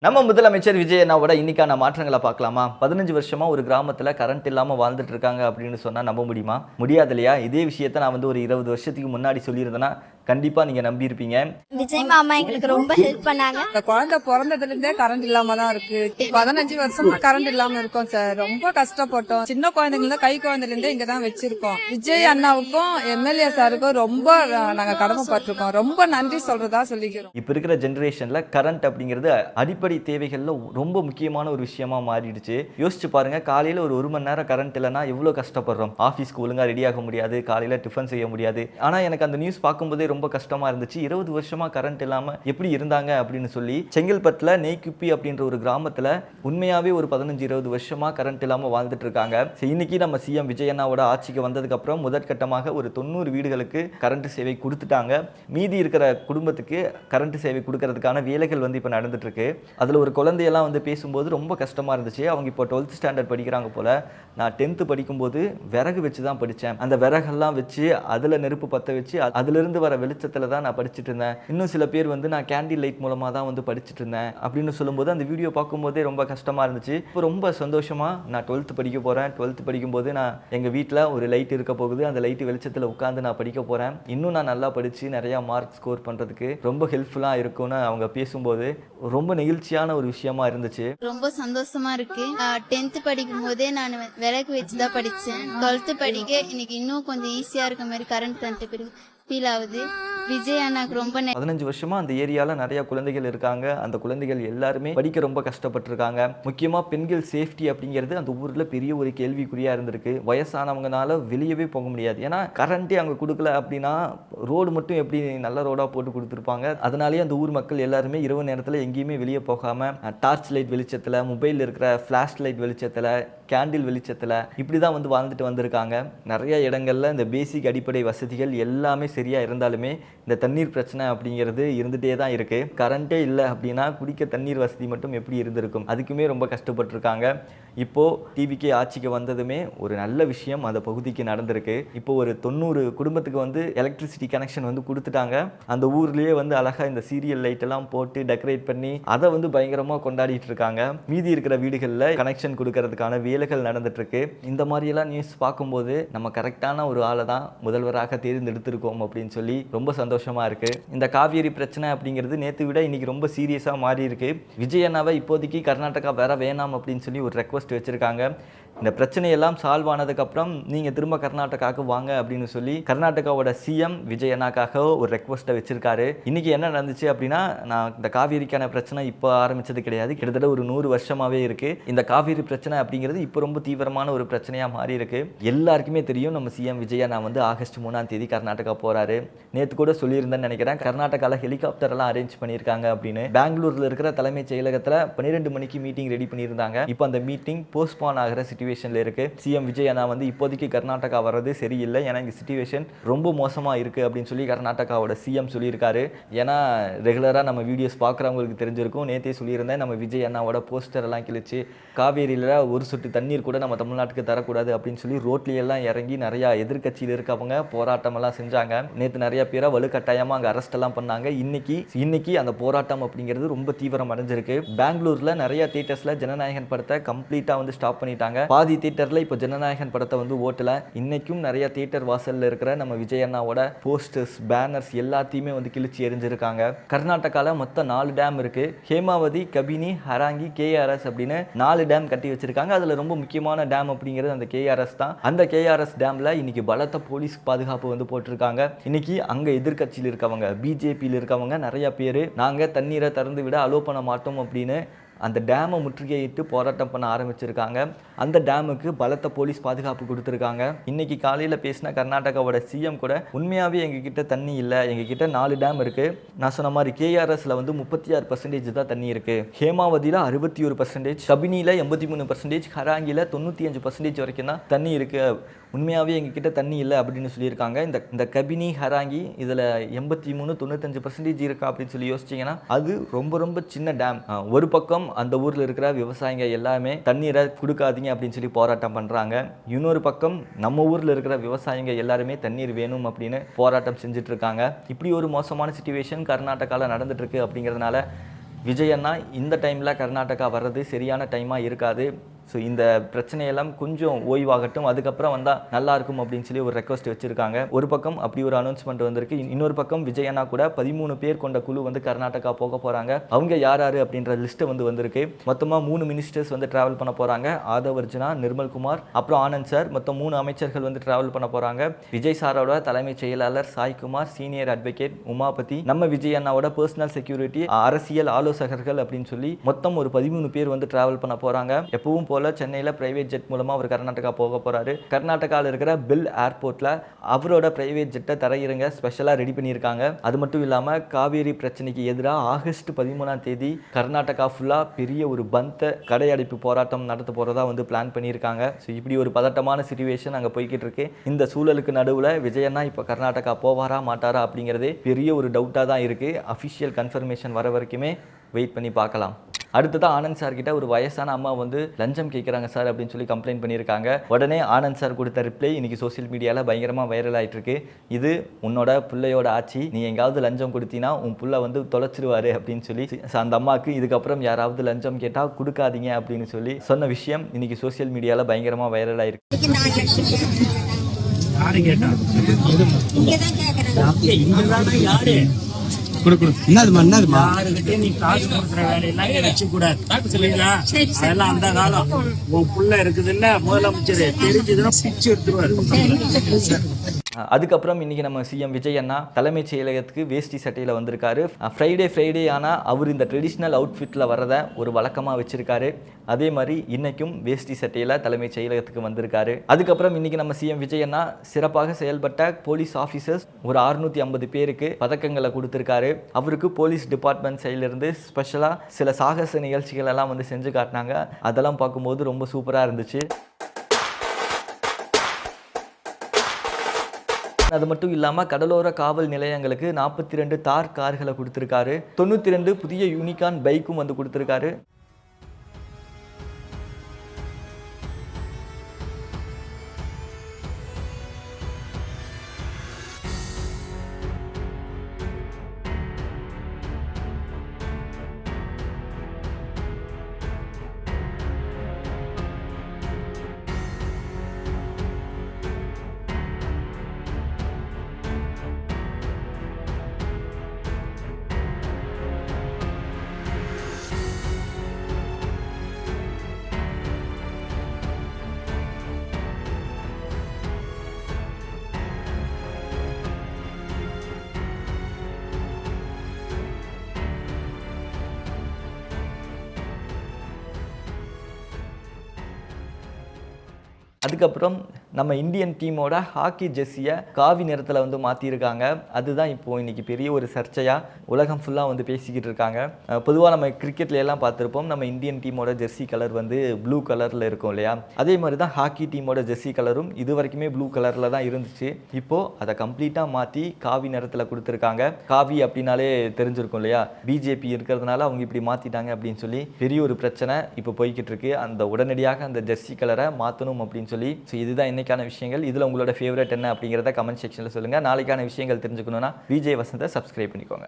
நம்ம முதலமைச்சர் விஜய் அண்ணாவோட இன்னைக்கான மாற்றங்களை பார்க்கலாமா? 15 வருஷமா ஒரு கிராமத்துல கரண்ட் இல்லாம வாழ்ந்துட்டு இருக்காங்க அப்படின்னு சொன்னா நம்ப முடியுமா? முடியாது இல்லையா? இதே விஷயத்த நான் வந்து ஒரு 20 வருஷத்துக்கு முன்னாடி சொல்லியிருந்தேன்னா கண்டிப்பா நீங்க நம்பியிருப்பீங்க. விஜய் மாமா எங்களுக்கு ரொம்ப ஹெல்ப் பண்ணாங்க. இந்த குழந்தை பிறந்ததுல இருந்தே கரண்ட் இல்லாம தான் இருக்கு. 15 வருஷமா கரண்ட் இல்லாம இருக்கோம் சார். ரொம்ப கஷ்டப்பட்டோம். சின்ன குழந்தைங்கள கை குழந்தைல இருந்தே இங்கதான் வச்சிருக்கோம். விஜய் அண்ணாவுக்கும் எம்எல்ஏ சாருக்கும் ரொம்ப நாங்க கடமைப்பட்டிருக்கோம். ரொம்ப நன்றி சொல்றதா சொல்லிக்கிறோம். இப்ப இருக்கிற ஜெனரேஷன்ல கரண்ட் அப்படிங்கிறது அடிப்படை தேவைகள்ல ரொம்ப முக்கியமான ஒரு விஷயமா மாறிடுச்சு. யோசிச்சு பாருங்க, காலையில ஒரு மணி நேரம் கரண்ட் இல்லைன்னா எவ்வளவு கஷ்டப்படுறோம். ஆஃபீஸ்க்கு ஒழுங்கா ரெடி ஆக முடியாது, காலையில டிஃபன் செய்ய முடியாது. ஆனா எனக்கு அந்த நியூஸ் பார்க்கும்போதே ரொம்ப கஷ்டமா இருந்துச்சு. 20 வருஷமா கரண்ட் இல்லாம எப்படி இருந்தாங்க அப்படின்னு சொல்லி. செங்கல்பட்டுல நெய்க்குப்பி அப்படின்ற ஒரு கிராமத்துல உண்மையாவே ஒரு 15-20 வருஷமா கரண்ட் இல்லாம வாழ்ந்துட்டு இருக்காங்க. இன்னைக்கு நம்ம சிஎம் விஜய் அண்ணாவோட ஆட்சிக்கு வந்ததுக்கு அப்புறம் முதற்கட்டமாக ஒரு 90 வீடுகளுக்கு கரண்ட் சேவை கொடுத்துட்டாங்க. மீதி இருக்கிற குடும்பத்துக்கு கரண்ட் சேவை கொடுக்கறதுக்கான வேலைகள் வந்து இப்ப நடந்துட்டு இருக்கு. அதுல ஒரு குழந்தையெல்லாம் வந்து பேசும்போது ரொம்ப கஷ்டமா இருந்துச்சு. அவங்க இப்போ 12th ஸ்டாண்டர்ட் படிக்கிறாங்க போல. நான் 10th படிக்கும்போது விறகு வச்சு தான் படித்தேன். அந்த விறகெல்லாம் வச்சு அதில் நெருப்பு பற்ற வச்சு அதிலிருந்து வர வெளிச்சத்தில் தான் நான் படிச்சுட்டு இருந்தேன். இன்னும் சில பேர் வந்து நான் கேண்டில் லைட் மூலமாக தான் வந்து படிச்சுட்டு இருந்தேன் அப்படின்னு சொல்லும்போது அந்த வீடியோ பார்க்கும்போதே ரொம்ப கஷ்டமாக இருந்துச்சு. இப்போ ரொம்ப சந்தோஷமாக நான் 12th படிக்க போகிறேன். 12th படிக்கும்போது நான் எங்கள் வீட்டில் ஒரு லைட் இருக்க போகுது. அந்த லைட்டு வெளிச்சத்தில் உட்காந்து நான் படிக்க போகிறேன். இன்னும் நான் நல்லா படித்து நிறையா மார்க் ஸ்கோர் பண்ணுறதுக்கு ரொம்ப ஹெல்ப்ஃபுல்லாக இருக்கும்னு அவங்க பேசும்போது ரொம்ப நெகிழ்ச்சியான ஒரு விஷயமா இருந்துச்சு. ரொம்ப சந்தோஷமா இருக்கு. 10th படிக்கும் போதே நான் விறகு வச்சுதான் படிச்சேன். 12th படிக்க இன்னைக்கு இன்னும் கொஞ்சம் ஈஸியா இருக்க மாதிரி கரண்ட் தந்துட்டு ஃபீல் ஆகுது. விஜய் அண்ணாக்கு ரொம்ப 15 வருஷமா அந்த ஏரியால நிறைய குழந்தைகள் இருக்காங்க. அந்த குழந்தைகள் எல்லாருமே படிக்க ரொம்ப கஷ்டப்பட்டிருக்காங்க. முக்கியமா பெண்கள் சேஃப்டி அப்படிங்கிறது அந்த ஊர்ல பெரிய ஒரு கேள்விக்குறியா இருந்திருக்கு. வயசானவங்கனால வெளியவே போக முடியாது. ஏன்னா கரண்டே அங்க கொடுக்கல அப்படின்னா ரோடு மட்டும் எப்படி நல்ல ரோடா போட்டு கொடுத்துருப்பாங்க. அதனாலேயே அந்த ஊர் மக்கள் எல்லாருமே இரவு நேரத்தில் எங்கேயுமே வெளியே போகாம டார்ச் லைட் வெளிச்சத்தில், மொபைலில் இருக்கிற ஃப்ளாஷ் லைட் வெளிச்சத்தில், கேண்டில் வெளிச்சத்தில் இப்படி தான் வந்து வாழ்ந்துட்டு வந்திருக்காங்க. நிறைய இடங்கள்ல இந்த பேசிக் அடிப்படை வசதிகள் எல்லாமே சரியா இருந்தாலுமே இந்த தண்ணீர் பிரச்சனை அப்படிங்கிறது இருந்துகிட்டே தான் இருக்குது. கரண்ட்டே இல்லை அப்படின்னா குடிக்க தண்ணீர் வசதி மட்டும் எப்படி இருந்திருக்கும்? அதுக்குமே ரொம்ப கஷ்டப்பட்டிருக்காங்க. இப்போது டிவிக்கே ஆட்சிக்கு வந்ததுமே ஒரு நல்ல விஷயம் அந்த பகுதிக்கு நடந்திருக்கு. இப்போ ஒரு 90 குடும்பத்துக்கு வந்து எலக்ட்ரிசிட்டி கனெக்ஷன் வந்து கொடுத்துட்டாங்க. அந்த ஊர்லேயே வந்து அழகாக இந்த சீரியல் லைட்டெல்லாம் போட்டு டெக்கரேட் பண்ணி அதை வந்து பயங்கரமாக கொண்டாடிட்டு இருக்காங்க. மீதி இருக்கிற வீடுகளில் கனெக்ஷன் கொடுக்கறதுக்கான வேலைகள் நடந்துட்டு இருக்கு. இந்த மாதிரியெல்லாம் நியூஸ் பார்க்கும்போது நம்ம கரெக்டான ஒரு ஆளை தான் முதல்வராக தேர்ந்தெடுத்திருக்கோம் அப்படின்னு சொல்லி ரொம்ப சந்தோஷமா இருக்கு. இந்த காவேரி பிரச்சனை அப்படிங்கிறது நேற்று விட இன்னைக்கு ரொம்ப சீரியஸா மாறி இருக்கு. விஜய் அண்ணாவை இப்போதைக்கு கர்நாடகா வர வேணாம் அப்படின்னு சொல்லி ஒரு ரெக்வஸ்ட் வச்சிருக்காங்க. இந்த பிரச்சனையெல்லாம் சால்வ் ஆனதுக்கப்புறம் நீங்கள் திரும்ப கர்நாடகாவுக்கு வாங்க அப்படின்னு சொல்லி கர்நாடகாவோட சிஎம் விஜய் அண்ணாக்காக ஒரு ரெக்வஸ்ட்டை வச்சிருக்காரு. இன்னைக்கு என்ன நடந்துச்சு அப்படின்னா, நான் இந்த காவேரிக்கான பிரச்சனை இப்போ ஆரம்பிச்சது கிடையாது. கிட்டத்தட்ட ஒரு 100 வருஷமாவே இருக்கு. இந்த காவேரி பிரச்சனை அப்படிங்கிறது இப்போ ரொம்ப தீவிரமான ஒரு பிரச்சனையாக மாறி இருக்கு. எல்லாருக்குமே தெரியும் நம்ம சிஎம் விஜய் அண்ணா வந்து ஆகஸ்ட் 3ஆம் தேதி கர்நாடகா போறாரு. நேற்று கூட சொல்லியிருந்தேன்னு நினைக்கிறேன், கர்நாடகாவில் ஹெலிகாப்டர் எல்லாம் அரேஞ்ச் பண்ணியிருக்காங்க அப்படின்னு. பெங்களூர்ல இருக்கிற தலைமைச் செயலகத்தில் 12 மணிக்கு மீட்டிங் ரெடி பண்ணியிருந்தாங்க. இப்போ அந்த மீட்டிங் போஸ்ட்பான் ஆகிற சிச்சுவேஷன்ல இருக்கு. சிஎம் விஜய் அண்ணா வந்து இப்போதைக்கு கர்நாடகா வர்றது சரியில்லை, ஏன்னா இங்க சிச்சுவேஷன் ரொம்ப மோசமா இருக்கு அப்படின்னு சொல்லி கர்நாடகாவோட சிஎம் சொல்லியிருக்காரு. ஏன்னா ரெகுலரா நம்ம வீடியோஸ் பார்க்குறவங்களுக்கு தெரிஞ்சிருக்கும். நேற்றே சொல்லியிருந்தேன், நம்ம விஜய் அண்ணாவோட போஸ்டர் எல்லாம் கிழிச்சு காவேரியில் ஒரு சொட்டு தண்ணீர் கூட நம்ம தமிழ்நாட்டுக்கு தரக்கூடாது அப்படின்னு சொல்லி ரோட்லையெல்லாம் இறங்கி நிறையா எதிர்கட்சியில் இருக்கவங்க போராட்டம் எல்லாம் செஞ்சாங்க. நேற்று நிறைய பேரை வலுக்கட்டாயமாக அங்கே அரெஸ்ட் எல்லாம் பண்ணாங்க. இன்னைக்கு அந்த போராட்டம் அப்படிங்கிறது ரொம்ப தீவிரம் அடைஞ்சிருக்கு. பெங்களூர்ல நிறைய தியேட்டர்ஸ்ல ஜனநாயகன் படத்தை கம்ப்ளீட்டா வந்து ஸ்டாப் பண்ணிட்டாங்க. பாதி தியேட்டர்ல இப்போ ஜனநாயகன் படத்தை வந்து ஓட்டல. இன்னைக்கும் நிறைய தியேட்டர் வாசல்ல இருக்கிற நம்ம விஜய் அண்ணாவோட போஸ்டர்ஸ், பேனர்ஸ் எல்லாத்தையுமே வந்து கிழிச்சு எரிஞ்சிருக்காங்க. கர்நாடகால மொத்தம் 4 டேம் இருக்கு. ஹேமாவதி, கபினி, ஹராங்கி, கேஆர்எஸ் அப்படின்னு 4 டேம் கட்டி வச்சிருக்காங்க. அதுல ரொம்ப முக்கியமான டேம் அப்படிங்கிறது அந்த கேஆர்எஸ் தான். அந்த கேஆர்எஸ் டேம்ல இன்னைக்கு பலத்த போலீஸ் பாதுகாப்பு வந்து போட்டிருக்காங்க. இன்னைக்கு அங்க எதிர்கட்சியில் இருக்கவங்க, பிஜேபியில் இருக்கவங்க நிறைய பேர் நாங்க தண்ணீரை திறந்து விட அலோ பண்ண மாட்டோம் அப்படின்னு அந்த டேமை முற்றுகையிட்டு போராட்டம் பண்ண ஆரம்பிச்சிருக்காங்க. அந்த டேமுக்கு பலத்த போலீஸ் பாதுகாப்பு கொடுத்துருக்காங்க. இன்னைக்கு காலையில் பேசின கர்நாடகாவோட சிஎம் கூட உண்மையாகவே எங்ககிட்ட தண்ணி இல்லை, எங்ககிட்ட 4 டேம் இருக்கு. நான் சொன்ன மாதிரி கேஆர்எஸ்ல வந்து 36% தான் தண்ணி இருக்கு, ஹேமாவதியில் 61%, கபினியில் 83%, ஹராங்கியில் 95% வரைக்கும் தான் தண்ணி இருக்கு. உண்மையாகவே எங்ககிட்ட தண்ணி இல்லை அப்படின்னு சொல்லியிருக்காங்க. இந்த கபினி, ஹராங்கி இதில் 83, 95% இருக்கா அப்படின்னு சொல்லி யோசிச்சிங்கன்னா அது ரொம்ப ரொம்ப சின்ன டேம். ஒரு பக்கம் அந்த ஊரில் இருக்கிற விவசாயிங்க எல்லாமே தண்ணீரை கொடுக்காதீங்க அப்படின்னு சொல்லி போராட்டம் பண்ணுறாங்க. இன்னொரு பக்கம் நம்ம ஊரில் இருக்கிற விவசாயிங்க எல்லாருமே தண்ணீர் வேணும் அப்படின்னு போராட்டம் செஞ்சுட்டு இருக்காங்க. இப்படி ஒரு மோசமான சிச்சுவேஷன் கர்நாடகாவில் நடந்துட்டு இருக்கு. அப்படிங்கிறதுனால விஜய் அண்ணா இந்த டைமில் கர்நாடகா வர்றது சரியான டைமாக இருக்காது. ஸோ இந்த பிரச்சனையெல்லாம் கொஞ்சம் ஓய்வாகட்டும், அதுக்கப்புறம் வந்தால் நல்லா இருக்கும் அப்படின்னு சொல்லி ஒரு ரெக்வஸ்ட் வச்சுருக்காங்க. ஒரு பக்கம் அப்படி ஒரு அனௌன்ஸ்மெண்ட் வந்திருக்கு. இன்னொரு பக்கம் விஜய் அண்ணா கூட 13 பேர் கொண்ட குழு வந்து கர்நாடகா போக போகிறாங்க. அவங்க யார் யார் அப்படின்ற லிஸ்ட்டு வந்திருக்கு. மொத்தமாக 3 மினிஸ்டர்ஸ் வந்து ட்ராவல் பண்ண போகிறாங்க. ஆதவ் அர்ஜுனா, நிர்மல்குமார், அப்புறம் ஆனந்த் சார், மொத்தம் 3 அமைச்சர்கள் வந்து ட்ராவல் பண்ண போகிறாங்க. விஜய் சாரோட தலைமைச் செயலாளர் சாய்குமார், சீனியர் அட்வொகேட் உமாபதி, நம்ம விஜய் அண்ணாவோட பர்சனல் செக்யூரிட்டி, அரசியல் ஆலோசகர்கள் அப்படின்னு சொல்லி மொத்தம் ஒரு 13 பேர் வந்து ட்ராவல் பண்ண போகிறாங்க. எப்பவும் போல சென்னையில் பிரைவேட் ஜெட் மூலமாக அவர் கர்நாடகா போக போகிறாரு. கர்நாடகாவில் இருக்கிற பில் ஏர்போர்ட்டில் அவரோட பிரைவேட் ஜெட்டை தரையிறங்க ஸ்பெஷலாக ரெடி பண்ணியிருக்காங்க. அது மட்டும் இல்லாமல் காவேரி பிரச்சனைக்கு எதிராக ஆகஸ்ட் 13ஆம் தேதி கர்நாடகா ஃபுல்லாக பெரிய ஒரு பந்த கடையடைப்பு போராட்டம் நடத்த போகிறதா வந்து பிளான் பண்ணியிருக்காங்க. ஸோ இப்படி ஒரு பதட்டமான சிச்சுவேஷன் அங்கே போய்கிட்டு இருக்கு. இந்த சூழலுக்கு நடுவில் விஜயண்ணா இப்போ கர்நாடகா போவாரா மாட்டாரா அப்படிங்கிறதே பெரிய ஒரு டவுட்டாக தான் இருக்குது. அஃபிஷியல் கன்ஃபர்மேஷன் வர வரைக்குமே வெயிட் பண்ணி பார்க்கலாம். அடுத்ததான் ஆனந்த் சார் கிட்ட ஒரு வயசான அம்மா வந்து லஞ்சம் கேட்குறாங்க சார் அப்படின்னு சொல்லி கம்ப்ளைண்ட் பண்ணியிருக்காங்க. உடனே ஆனந்த் சார் கொடுத்த ரிப்ளை இன்னைக்கு சோசியல் மீடியாவில் பயங்கரமாக வைரல் ஆகிட்டு இருக்கு. இது உன்னோட பிள்ளையோட ஆட்சி, நீ எங்காவது லஞ்சம் கொடுத்தீங்கன்னா உன் புள்ள வந்து தொலைச்சிருவாரு அப்படின்னு சொல்லி அந்த அம்மாவுக்கு இதுக்கப்புறம் யாராவது லஞ்சம் கேட்டால் கொடுக்காதீங்க அப்படின்னு சொல்லி சொன்ன விஷயம் இன்னைக்கு சோசியல் மீடியாவில் பயங்கரமாக வைரல் ஆயிருக்கு. நீ காசு கொடுக்குற வேலையெல்லாம் நினைச்சு கூடாது சரிங்களா? அதெல்லாம் அந்த காலம். உன் புள்ள இருக்குது இல்ல முதலமைச்சர் தெரிஞ்சதுன்னா பிச்சு எடுத்துருவாரு. அதுக்கப்புறம் இன்னைக்கு நம்ம சிஎம் விஜய் அண்ணா தலைமைச் செயலகத்துக்கு வேஷ்டி சட்டையில் வந்திருக்காரு. ஃப்ரைடே ஆனால் அவர் இந்த ட்ரெடிஷ்னல் அவுட்ஃபிட்டில் வரதை ஒரு வழக்கமாக வச்சிருக்காரு. அதே மாதிரி இன்னைக்கும் வேஷ்டி சட்டையில் தலைமைச் செயலகத்துக்கு வந்திருக்காரு. அதுக்கப்புறம் இன்னைக்கு நம்ம சிஎம் விஜய் அண்ணா சிறப்பாக செயல்பட்ட போலீஸ் ஆஃபீஸர்ஸ் ஒரு 650 பேருக்கு பதக்கங்களை கொடுத்துருக்காரு. அவருக்கு போலீஸ் டிபார்ட்மெண்ட் சைட்லேருந்து ஸ்பெஷலாக சில சாகச நிகழ்ச்சிகள் எல்லாம் வந்து செஞ்சு காட்டினாங்க. அதெல்லாம் பார்க்கும்போது ரொம்ப சூப்பராக இருந்துச்சு. அது மட்டும் இல்லாமல் கடலோர காவல் நிலையங்களுக்கு 42 தார் கார்களை கொடுத்துருக்காரு. 92 புதிய யூனிகான் பைக்கும் வந்து கொடுத்துருக்காரு. அதுக்கப்புறம் நம்ம இந்தியன் டீமோட ஹாக்கி ஜெர்சியை காவி நிறத்தில் வந்து மாற்றிருக்காங்க. அதுதான் இப்போது இன்றைக்கி பெரிய ஒரு சர்ச்சையாக உலகம் ஃபுல்லாக வந்து பேசிக்கிட்டு இருக்காங்க. பொதுவாக நம்ம கிரிக்கெட்ல எல்லாம் பார்த்துருப்போம், நம்ம இந்தியன் டீமோட ஜெர்சி கலர் வந்து ப்ளூ கலரில் இருக்கும் இல்லையா? அதே மாதிரி தான் ஹாக்கி டீமோட ஜெர்சி கலரும் இது வரைக்குமே ப்ளூ கலரில் தான் இருந்துச்சு. இப்போது அதை கம்ப்ளீட்டாக மாற்றி காவி நிறத்தில் கொடுத்துருக்காங்க. காவி அப்படின்னாலே தெரிஞ்சிருக்கும் இல்லையா? பிஜேபி இருக்கிறதுனால அவங்க இப்படி மாற்றிட்டாங்க அப்படின்னு சொல்லி பெரிய ஒரு பிரச்சனை இப்போ போய்கிட்டு இருக்கு. அந்த உடனடியாக அந்த ஜெர்சி கலரை மாற்றணும் அப்படின்னு சொல்லி. ஸோ இதுதான் இன்னைக்கான விஷயங்கள். இதில் உங்களோட ஃபேவரட் என்ன அப்படிங்கிறத கமெண்ட் செக்ஷனில் சொல்லுங்கள். நாளைக்கான விஷயங்கள் தெரிஞ்சுக்கணுன்னா விஜய் வசந்தை சப்ஸ்கிரைப் பண்ணிக்கோங்க.